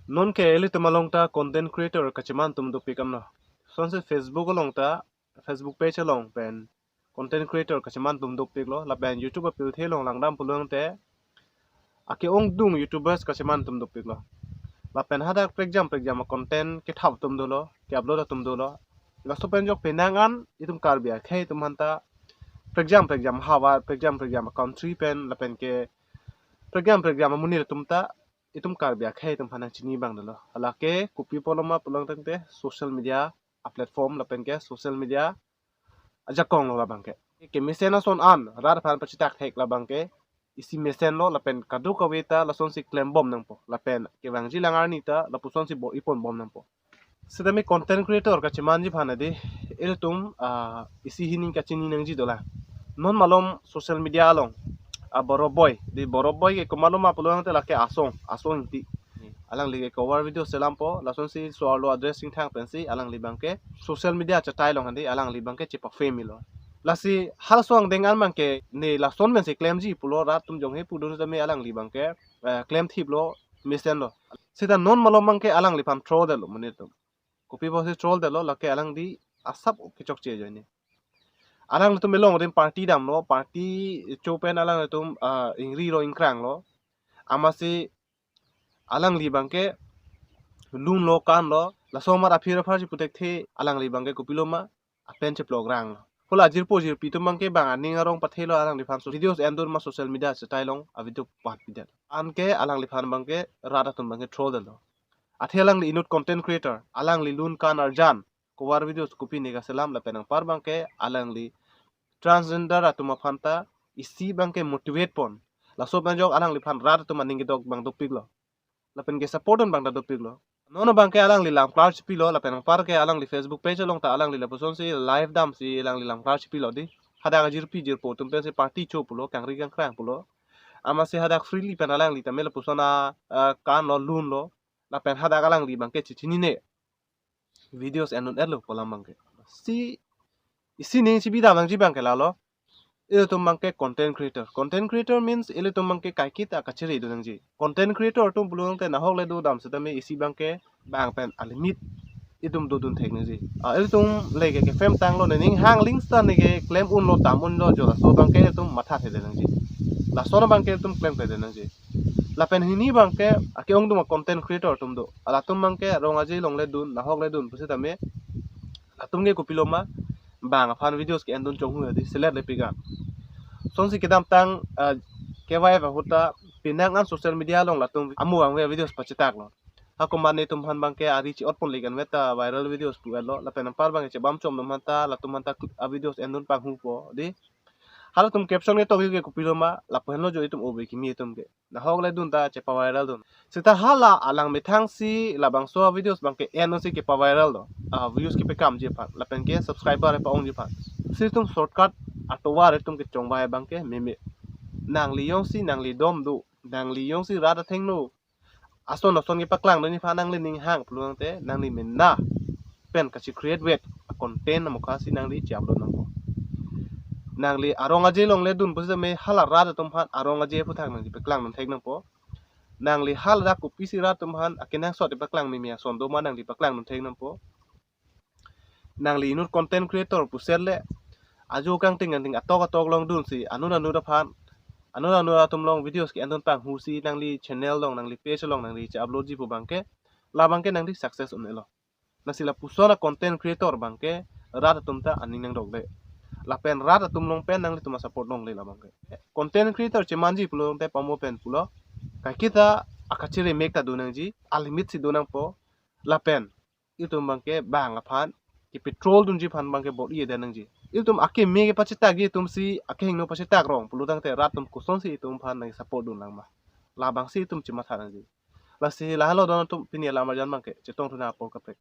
Non ke eli tumalong ta content creator kachiman tum do pikam no. Sonse Facebook long ta Facebook page long pen content creator kachiman tum do pik lo la pen YouTube pil the long langdam pulong te ake ong dung YouTubers kachiman tum do pik lo. La pen hada prek jam content ke thap tum do lo ke upload tum do lo. La so pen jok penangan itum karbia khe tum hanta prek jam hawa prek jam country pen la pen ke program munir tumta itum kar biak hai tum phana chini bang dalo alake kupi poloma pulang tangte social media a platform la pen ke social media aja kong lo la bang ke mesen son an rar phan pachitak hek la bang ke isi mesen lo la pen kadu kaweta la son si claim bom nang po la pen ke bang ji langar ni ta la puson si bo ipon bom nang po sedami content creator ka chiman ji phana di il tum isi hinin ka chini nang ji dola non malom social media long boroboy di boroboy ke kumalo mapuluang te laki asong ti alang li cover video selam po lason si soalo addressing thang pensi alang li bangke social media chatai long handi alang li bangke chipa family lasi hal soang dengan bangke ni lason men si claim ji pulo rat tum jong he pudur tame alang li bangke claim thip lo misen lo sita non malo bangke alang li pam troll de lo menitum kopi bo si troll de lo laki alang di asap kichok che joni alang tu melong rim party dam lo party chopen alang tu ingri lo ingkrang lo amasi alang li bangke lun lo kan lo la somar aphir pharji putek the alang li bangke kupiloma apen che program lo hola jirpo jir pitu bangke bang ani ngarong pathelo alang li phan videos endur ma social media style long a video pat bidat anke alang li phan bangke rada tum bangke troll lo athelang li inut content creator alang li lun kan arjan kowar videos kupi nega selam la penang par bangke alang li transgender atuma phanta isi bangke motivate pon la so banjok alang li phan rat atuma ningi dog bang dopik lo la pen ke support on bang da dopik lo nono bangke alang li lam cloud pi lo la pen par ke alang li Facebook page long ta alang li la poson si live dam si alang li lam cloud pi lo di hada ga jir pi jir po tum pe se party cho pulo kang ri kang krang pulo ama se hada freely pen alang li ta mela posona kan lo lun lo la pen hada alang li bangke chichini ne videos enon elo polam bangke si isi ning si bida bang ji bangke la lo ile tum bangke content creator means ile tum bangke kai kita kachiri du nangji content creator tum bulung te na hok le du dam setame isi bangke bang pen alimit idum du dun thek nangji ile tum lege ke fem tang lo ning hang link stan ne ke claim un lo tam un lo jo la so bangke tum matha the de nangji la so na bangke tum claim the de nangji la pen hini bangke ake ong dum content creator tum do ala tum bangke rongaji long le dun na hok le dun puse tame atum ge kupiloma bang fan videos ke endun chong hu di select le pigan sonsi kedam tang kewai va huta pinang an social media long latung amu ang videos pachitak lo aku mane tum han bangke ari chi otpon ligan meta viral videos pu lo la penam par bang che bam chom dum hanta la tum hanta videos endun pang hu po di halo tum caption ke to ge kupiloma la penlo jo itum obe ki mi tum ge na hok le dun ta che pa viral dun sita hala alang methang si la bang so videos bangke eno si ke pa viral do views ki pe kam je pa la pen ke subscriber pa ong je pa si tum shortcut atwa re tum ke chong bai bangke meme nang li yong si nang li dom du nang li yong si rada theng no ason ason ke paklang do ni pha nang li ning hang pluang te nang li men na pen ka si create web content mo ka si nang li cham do nang ko nang li arong aje long le dun puse me hala rada tum phan arong aje phu thang nang ji paklang nang thek nang po nang li hal da ku pi si ra tum phan akenang so de paklang mi mia son do ma nang li paklang nang thek nang po nang li inut content creator pu serle ajo kang ting ting atok long dun si anu da phan anu tum long videos ki andon pang hu si nang li channel long nang li page long nang li cha upload ji pu bangke la bangke nang li success on elo na sila pusona content creator bangke rat tum ta aning nang dog de la pen rat tum long pen nang li tuma support long le la bangke content creator che manji pulo te pamo pen pulo ka kita akachire make ta du nang ji alimit si du nang po la pen itum bangke bang aphan ki petrol dun ji phan bangke bot ye de nang ji itum ake mege pachita gi tum si ake hingno pachita rong pulutang te ratum kuson si itum phan nang support dun lang ma la bang si itum chima tharang ji la si la halo don tum pinia la marjan bangke chetong thuna por ka